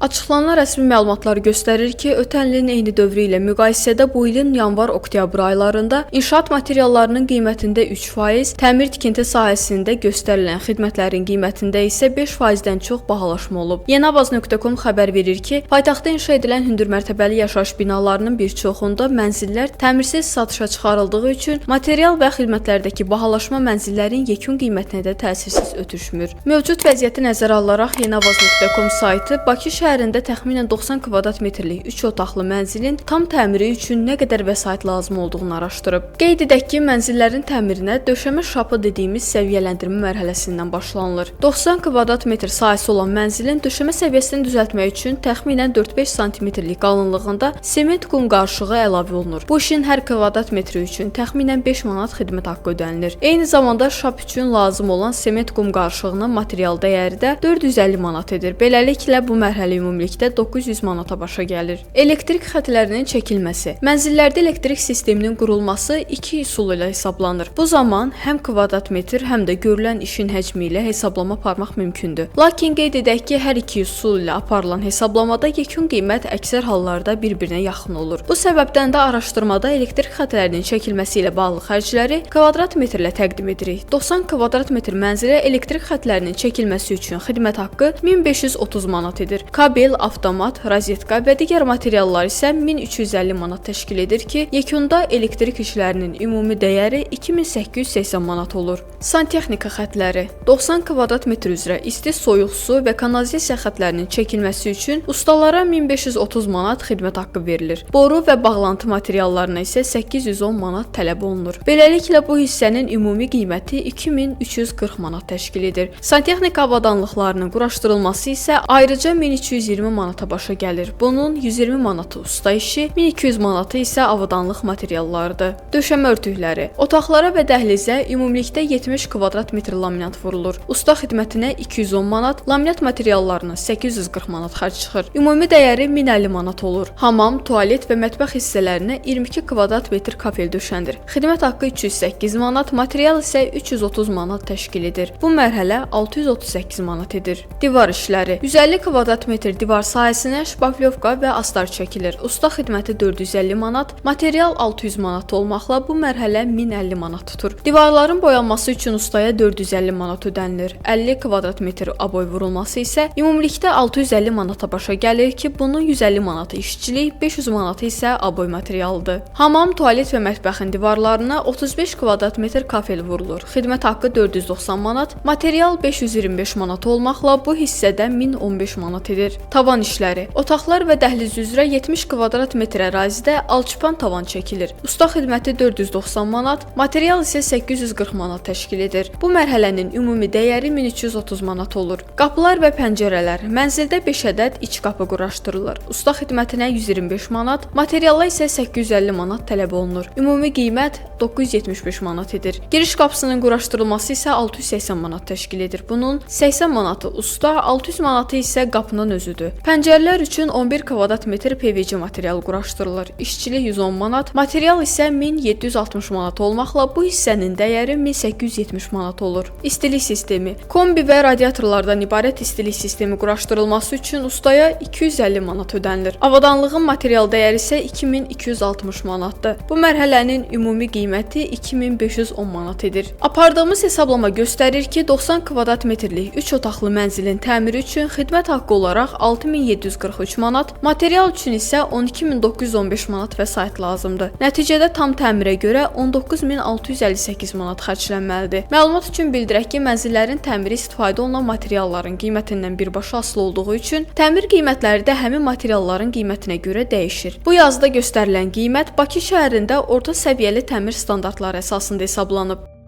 Açıqlanan rəsmi məlumatlar göstərir ki, ötən ilin eyni dövrü ilə müqayisədə bu ilin yanvar-oktyabr aylarında inşaat materiallarının qiymətində 3%, təmir-tikinti sahəsində göstərilən xidmətlərin qiymətində isə 5%-dən çox bahalaşma olub. Yenavaz.com xəbər verir ki, paytaxtda inşa edilən hündürmərtəbəli yaşayış binalarının bir çoxunda mənzillər təmirsiz satışa çıxarıldığı üçün material və xidmətlərdəki bahalaşma mənzillərin yekun qiymətinə də təsirsiz ötüşmür. Mövcud vəziyyəti nəzərə alaraq Yenavaz.com saytı Bakı şəhərində təxminən 90 kvadrat metrlik 3 otaqlı mənzilin tam təmiri üçün nə qədər vəsait lazım olduğunu araşdırıb. Qeyd edək ki, mənzillərin təmirinə döşəmə şapı dediyimiz səviyyələndirmə mərhələsindən başlanılır. 90 kvadrat metr sahəsi olan mənzilin döşəmə səviyyəsini düzəltmək üçün təxminən 4-5 sm-lik qalınlığında sement qum qarışığı əlavə olunur. Bu işin hər kvadrat metri üçün təxminən 5 manat xidmət haqqı ödənilir. Eyni zamanda şap üçün lazım olan sement qum qarışığının material dəyəri də 450 manat edir. Beləliklə bu mərhələ ümumilikdə 900 manata başa gəlir. Elektrik xətlərinin çəkilməsi. Mənzillərdə elektrik sisteminin qurulması iki üsul ilə hesablanır. Bu zaman həm kvadrat metr, həm də görülən işin həcmi ilə hesablama aparmaq mümkündür. Lakin qeyd edək ki, hər iki üsul ilə aparılan hesablamada yekun qiymət əksər hallarda bir-birinə yaxın olur. Bu səbəbdən də araşdırmada elektrik xətlərinin çəkilməsi ilə bağlı xərcləri kvadrat metrlə təqdim edirik. 90 kvadrat metr mənzilə elektrik xətlərinin çəkilməsi üçün xidmət haqqı 1530 manat edir. Kabel, avtomat, rozetka və digər materiallar isə 1350 manat təşkil edir ki, yekunda elektrik işlərinin ümumi dəyəri 2880 manat olur. Santexnika xətləri 90 kvadrat metr üzrə isti, soyuq su və kanalizasiya xətlərinin çəkilməsi üçün ustalara 1530 manat xidmət haqqı verilir. Boru və bağlantı materiallarına isə 810 manat tələb olunur. Beləliklə bu hissənin ümumi qiyməti 2340 manat təşkil edir. Santexnika avadanlıqlarının quraşdırılması isə ayrıca 1220 manata başa gəlir. Bunun 120 manatı usta işi, 1200 manatı isə avadanlıq materiallarıdır. Döşəmə örtükləri. Otaqlara və dəhlizə ümumilikdə 70 kvadrat metr laminat vurulur. Usta xidmətinə 210 manat, laminat materiallarına 840 manat xərc çıxır. Ümumi dəyəri 1050 manat olur. Hamam, tualet və mətbəx hissələrinə 22 kvadrat metr kafel döşəndir. Xidmət haqqı 308 manat, material isə 330 manat təşkil edir. Bu mərhələ 638 manat edir. Divar işləri. 150 kvadrat metr divar sahəsinə şpaflyovka və astar çəkilir. Usta xidməti 450 manat, material 600 manat olmaqla bu mərhələ 1050 manat tutur. Divarların boyanması üçün ustaya 450 manat ödənilir. 50 kvadrat metr aboy vurulması isə ümumilikdə 650 manata başa gəlir ki, bunun 150 manatı işçilik, 500 manatı isə aboy materialıdır. Hamam, tualet və mətbəxin divarlarına 35 kvadrat metr kafel vurulur. Xidmət haqqı 490 manat, material 525 manat olmaqla bu hissədə 1015 manat edir. Tavan işləri. Otaqlar və dəhliz üzrə 70 kvadrat metr ərazidə alçıpan tavan çəkilir. Usta xidməti 490 manat, material isə 840 manat təşkil edir. Bu mərhələnin ümumi dəyəri 1330 manat olur. Qapılar və pəncərələr. Mənzildə 5 ədəd iç qapı quraşdırılır. Usta xidmətinə 125 manat, materiala isə 850 manat tələb olunur. Ümumi qiymət 975 manat edir. Giriş qapısının quraşdırılması isə 680 manat təşkil edir. Bunun 80 manatı usta, 600 manatı isə qapının özüdür. Pəncərələr üçün 11 kvadrat metr PVC material quraşdırılır. İşçilik 110 manat, material isə 1760 manat olmaqla bu hissənin dəyəri 1870 manat olur. İstilik sistemi. Kombi və radiatorlardan ibarət istilik sistemi quraşdırılması üçün ustaya 250 manat ödənilir. Avadanlığın material dəyəri isə 2260 manatdır. Bu mərhələnin ümumi qiyməti 2510 manat edir. Apardığımız hesablama göstərir ki, 90 kvadrat metrlik 3 otaqlı mənzilin təmiri üçün xidmət haqqı olaraq 6743 manat, material üçün isə 12915 manat vəsait lazımdır. Nəticədə tam təmirə görə 19658 manat xərclənməlidir. Məlumat üçün bildirək ki, mənzillərin təmiri istifadə olunan materialların qiymətindən birbaşa asılı olduğu üçün təmir qiymətləri də həmin materialların qiymətinə görə dəyişir. Bu yazıda göstərilən qiymət Bakı şəhərində orta səviyyəli təmir standartları əsasında hesablanıb.